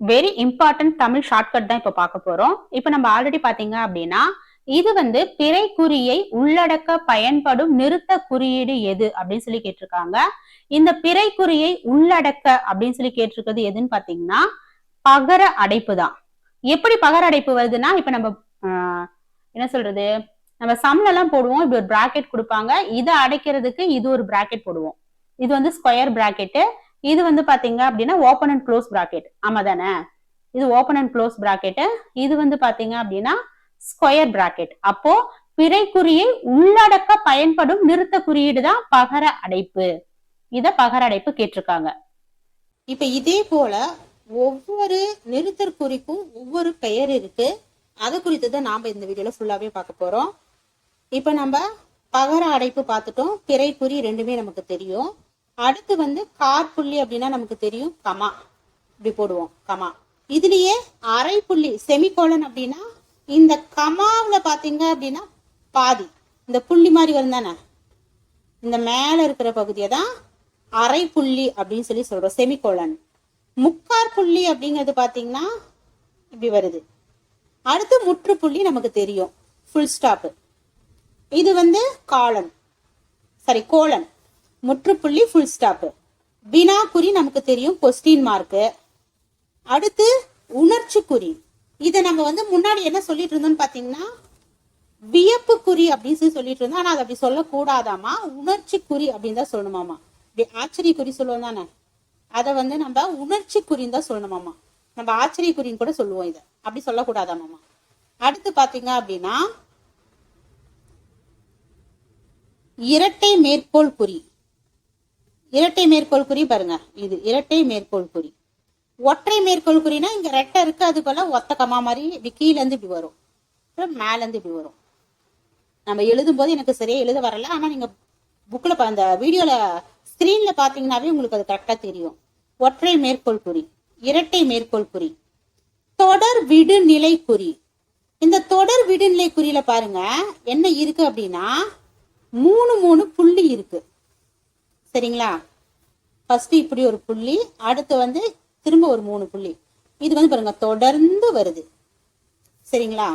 Very important Tamil shortcut தான் இப்ப பார்க்க போறோம். இப்ப நம்ம ஆல்ரெடி பாத்தீங்க அப்படின்னா இது வந்து பிறை குறியை உள்ளடக்க பயன்படும் நிறுத்த குறியீடு எது அப்படின்னு சொல்லி கேட்டிருக்காங்க. இந்த பிறை குறியை உள்ளடக்க அப்படின்னு சொல்லி கேட்டிருக்கிறது எதுன்னு பாத்தீங்கன்னா பகர அடைப்பு தான். எப்படி பகர அடைப்பு வருதுன்னா இப்ப நம்ம என்ன சொல்றது, நம்ம சம்ல எல்லாம் போடுவோம், இப்படி ஒரு பிராக்கெட் கொடுப்பாங்க, இதை அடைக்கிறதுக்கு இது ஒரு பிராக்கெட் போடுவோம். இது வந்து ஸ்கொயர் பிராக்கெட், இது வந்து பாத்தீங்க அப்படின்னா ஓபன் அண்ட் க்ளோஸ் பிராக்கெட். ஆமா தானே, இது ஓபன் அண்ட் க்ளோஸ் பிராக்கெட், இது வந்து பாத்தீங்க அப்படின்னா ஸ்கொயர் பிராக்கெட். அப்போ பிறைக்குறியை உள்ளடக்க பயன்படும் நிறுத்த குறியீடு தான் பகர அடைப்பு. இத பகர அடைப்பு கேட்டிருக்காங்க. இப்ப இதே போல ஒவ்வொரு நிறுத்தற் குறிக்கும் ஒவ்வொரு பெயர் இருக்கு. அது குறித்து தான் நாம இந்த வீடியோல ஃபுல்லாவே பார்க்க போறோம். இப்ப நம்ம பகர அடைப்பு பார்த்துட்டோம், பிறை குறி ரெண்டுமே நமக்கு தெரியும். அடுத்து வந்து காற்புள்ளி அப்படின்னா நமக்கு தெரியும், கமா இப்படி போடுவோம், கமா. இதுலயே அரை புள்ளி செமிகோலன் அப்படின்னா இந்த கமாவுல பாத்தீங்க அப்படின்னா பாதி இந்த புள்ளி மாதிரி வரும் தானே, இந்த மேல இருக்கிற பகுதியை தான் அரை புள்ளி அப்படின்னு சொல்லி சொல்றோம், செமிகோலன். முக்கார் புள்ளி அப்படிங்கிறது பாத்தீங்கன்னா இப்படி வருது. அடுத்து முற்றுப்புள்ளி நமக்கு தெரியும், ஃபுல் ஸ்டாப். இது வந்து காலன், சாரி கோலன். முற்றுப்புள்ளி ஃபுல் ஸ்டாப். வினா குறி நமக்கு தெரியும், கொஸ்டின் மார்க். அடுத்து உணர்ச்சி குறி. இதை நம்ம வந்து முன்னாடி என்ன சொல்லிட்டு இருந்தோம்னு பாத்தீங்கன்னா வியப்பு குறி அப்படின்னு சொல்லிட்டு இருந்தோம். ஆனா அது அப்படி சொல்லக்கூடாதாமா, உணர்ச்சி குறி அப்படின்னு தான் சொல்லணுமாமா. ஆச்சரிய குறி சொல்லுவோம் தானே, அதை வந்து நம்ம உணர்ச்சி குறின்னு தான் சொல்லணுமாமா. நம்ம ஆச்சரிய குறின்னு கூட சொல்லுவோம், இதை அப்படி சொல்லக்கூடாதாமாமா. அடுத்து பாத்தீங்க அப்படின்னா இரட்டை மேற்கோள் குறி. இரட்டை மேற்கோள் குறி பாருங்க, இது இரட்டை மேற்கோள் குறி. ஒற்றை மேற்கோள் குறினா இங்க ரெட்டை இருக்கு, அது போல ஒத்த கமா மாதிரி இப்படி கீழே இருந்து இப்படி வரும், அப்புறம் மேல இருந்து இப்படி வரும். நம்ம எழுதும் போது எனக்கு சரியா எழுத வரல, ஆனா நீங்க புக்ல அந்த வீடியோல ஸ்கிரீன்ல பாத்தீங்கன்னாவே உங்களுக்கு அது கரெக்டா தெரியும். ஒற்றை மேற்கோள் குறி, இரட்டை மேற்கோள் குறி. தொடர் விடுநிலை குறி. இந்த தொடர் விடுநிலை குறியில பாருங்க என்ன இருக்கு அப்படின்னா 3 புள்ளி இருக்கு, சரிங்களா. ஃபர்ஸ்ட் இப்படி ஒரு புள்ளி, அடுத்து வந்து திரும்ப ஒரு 3 புள்ளி. இது வந்து பாருங்க தொடர்ந்து வருது, சரிங்களா.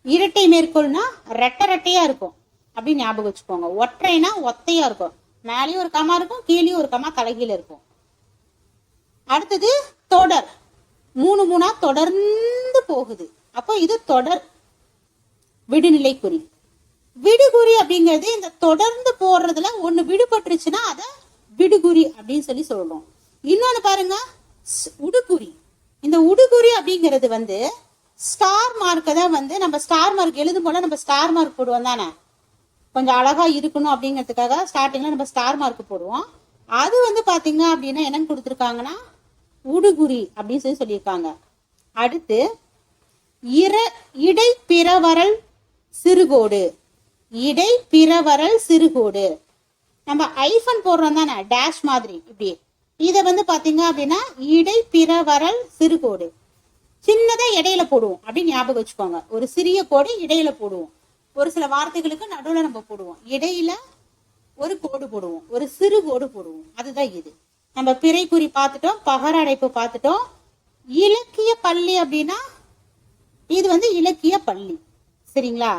இரட்டை மேற்கோள்னா ரெட்டை ரெட்டையா இருக்கும் அப்படின்னு ஞாபகம் வச்சுக்கோங்க. ஒற்றைனா ஒத்தையா இருக்கும், மேலேயும் ஒரு கமா இருக்கும், கீழேயும் ஒரு கமா தலைகீழ இருக்கும். அடுத்தது தொடர் 3 தொடர்ந்து போகுது, அப்போ இது தொடர் விடுநிலை குறி. விடுகுறி அப்படிங்கிறது இந்த தொடர்ந்து போடுறதுல ஒண்ணு விடுபட்டுருச்சுன்னா அத விடுகுறி அப்படின்னு சொல்லி சொல்றோம். இன்னொன்னு பாருங்க உடுகுறி. இந்த உடுகுறி அப்படிங்கிறது வந்து ஸ்டார் மார்க்கை தான் வந்து நம்ம ஸ்டார் மார்க் எழுதும் போல நம்ம ஸ்டார் மார்க் போடுவோம் தானே, கொஞ்சம் அழகா இருக்கணும் அப்படிங்கிறதுக்காக ஸ்டார்டிங்ல நம்ம ஸ்டார் மார்க் போடுவோம். அது வந்து பாத்தீங்க அப்படின்னா என்னன்னு கொடுத்துருக்காங்கன்னா உடுகுறி அப்படின்னு சொல்லி சொல்லியிருக்காங்க. அடுத்து இடை பிறவரல் சிறுகோடு. இடை பிறவரல் சிறுகோடு நம்ம ஐஃபன் போடுறோம் தானே, டேஷ் மாதிரி இப்படி. இத வந்து பாத்தீங்க அப்படின்னா இடை பிறவரல் சிறுகோடு. சின்னதா இடையில போடுவோம் அப்படின்னு ஞாபகம் வச்சுக்கோங்க. ஒரு சிறிய கோடு இடையில போடுவோம், ஒரு சில வார்த்தைகளுக்கு நடுவுல நம்ம போடுவோம், இடையில ஒரு கோடு போடுவோம், ஒரு சிறு கோடு போடுவோம். அதுதான் இது. நம்ம பிறை குறி பார்த்துட்டோம், பகர அடைப்பு பார்த்துட்டோம். இலக்கிய பள்ளி அப்படின்னா இது வந்து இலக்கிய பள்ளி, சரிங்களா.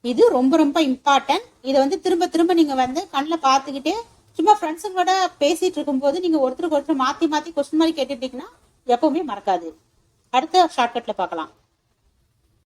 இது ரொம்ப ரொம்ப இம்பார்ட்டன்ட். இதை வந்து திரும்ப திரும்ப நீங்க வந்து கண்ணில் பார்த்துக்கிட்டே சும்மா ஃப்ரெண்ட்ஸுங்களோட பேசிட்டு இருக்கும் போது நீங்க ஒருத்தருக்கு ஒருத்தர் மாத்தி மாத்தி கொஸ்டின் மாதிரி கேட்டுட்டீங்கன்னா எப்பவுமே மறக்காது. அடுத்த ஷார்ட்கட்ல பார்க்கலாம்.